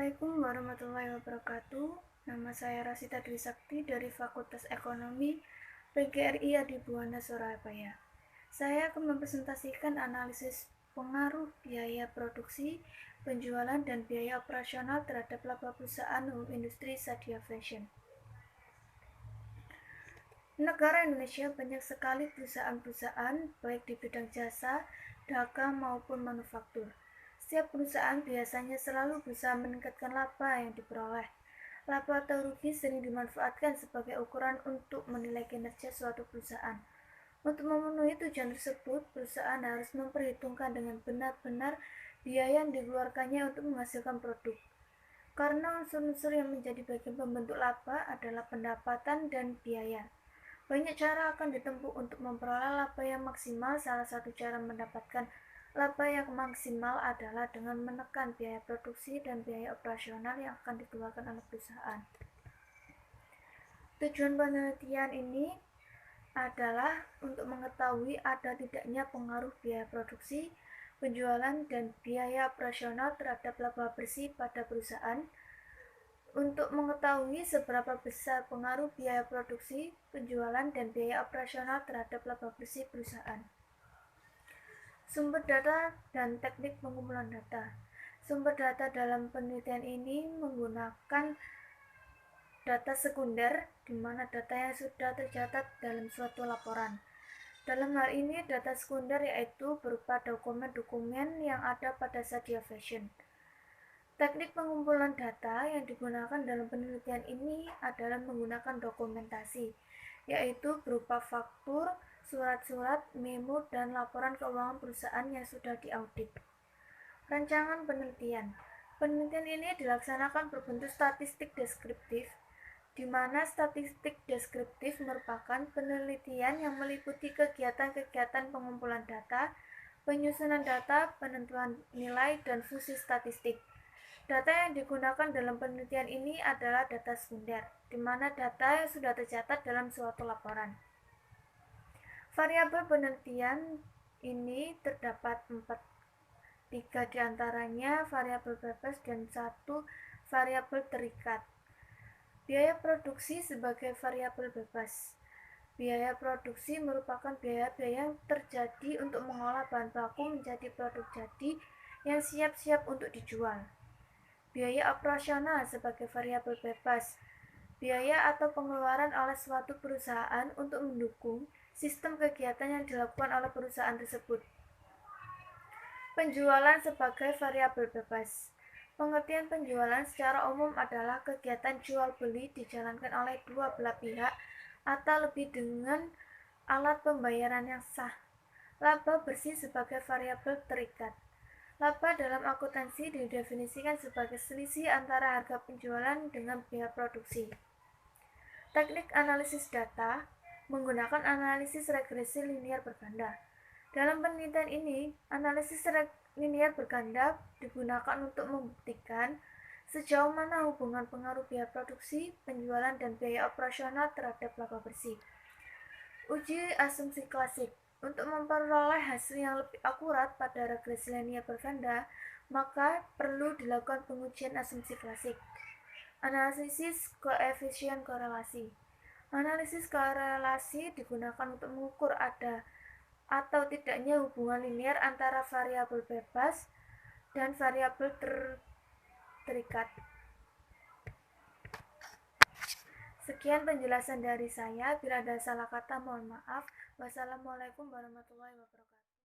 Assalamualaikum warahmatullahi wabarakatuh. Nama saya Rasita Dwi Sakti dari Fakultas Ekonomi PGRI Adibuana Surabaya. Saya akan mempresentasikan analisis pengaruh biaya produksi, penjualan, dan biaya operasional terhadap laba perusahaan industri Sadia Fashion. Negara Indonesia banyak sekali perusahaan-perusahaan baik di bidang jasa, dagang maupun manufaktur. Setiap perusahaan biasanya selalu berusaha meningkatkan laba yang diperoleh. Laba atau rugi sering dimanfaatkan sebagai ukuran untuk menilai kinerja suatu perusahaan. Untuk memenuhi tujuan tersebut, perusahaan harus memperhitungkan dengan benar-benar biaya yang dikeluarkannya untuk menghasilkan produk. Karena unsur-unsur yang menjadi bagian pembentuk laba adalah pendapatan dan biaya. Banyak cara akan ditempuh untuk memperoleh laba yang maksimal. Salah satu cara mendapatkan laba yang maksimal adalah dengan menekan biaya produksi dan biaya operasional yang akan dikeluarkan oleh perusahaan. Tujuan penelitian ini adalah untuk mengetahui ada tidaknya pengaruh biaya produksi, penjualan, dan biaya operasional terhadap laba bersih pada perusahaan. Untuk mengetahui seberapa besar pengaruh biaya produksi, penjualan, dan biaya operasional terhadap laba bersih perusahaan. Sumber data dan teknik pengumpulan data. Sumber data dalam penelitian ini menggunakan data sekunder, di mana data yang sudah tercatat dalam suatu laporan. Dalam hal ini, data sekunder yaitu berupa dokumen-dokumen yang ada pada Sadia Fashion. Teknik pengumpulan data yang digunakan dalam penelitian ini adalah menggunakan dokumentasi, yaitu berupa faktur, surat-surat, memo, dan laporan keuangan perusahaan yang sudah diaudit. Rancangan penelitian. Penelitian ini dilaksanakan berbentuk statistik deskriptif, di mana statistik deskriptif merupakan penelitian yang meliputi kegiatan-kegiatan pengumpulan data, penyusunan data, penentuan nilai, dan fungsi statistik. Data yang digunakan dalam penelitian ini adalah data sekunder, di mana data yang sudah tercatat dalam suatu laporan. Variabel penelitian ini terdapat 3 diantaranya variabel bebas dan 1 variabel terikat. Biaya produksi sebagai variabel bebas. Biaya produksi merupakan biaya-biaya yang terjadi untuk mengolah bahan baku menjadi produk jadi yang siap-siap untuk dijual. Biaya operasional sebagai variabel bebas. Biaya atau pengeluaran oleh suatu perusahaan untuk mendukung sistem kegiatan yang dilakukan oleh perusahaan tersebut. Penjualan sebagai variabel bebas. Pengertian penjualan secara umum adalah kegiatan jual beli dijalankan oleh dua belah pihak atau lebih dengan alat pembayaran yang sah. Laba bersih sebagai variabel terikat. Laba dalam akuntansi didefinisikan sebagai selisih antara harga penjualan dengan biaya produksi. Teknik analisis data menggunakan analisis regresi linear berganda. Dalam penelitian ini, analisis linear berganda digunakan untuk membuktikan sejauh mana hubungan pengaruh biaya produksi, penjualan, dan biaya operasional terhadap laba bersih. Uji asumsi klasik. Untuk memperoleh hasil yang lebih akurat pada regresi linear berganda, maka perlu dilakukan pengujian asumsi klasik. Analisis koefisien korelasi. Analisis korelasi digunakan untuk mengukur ada atau tidaknya hubungan linear antara variabel bebas dan variabel terikat. Sekian penjelasan dari saya. Bila ada salah kata, mohon maaf. Wassalamualaikum warahmatullahi wabarakatuh.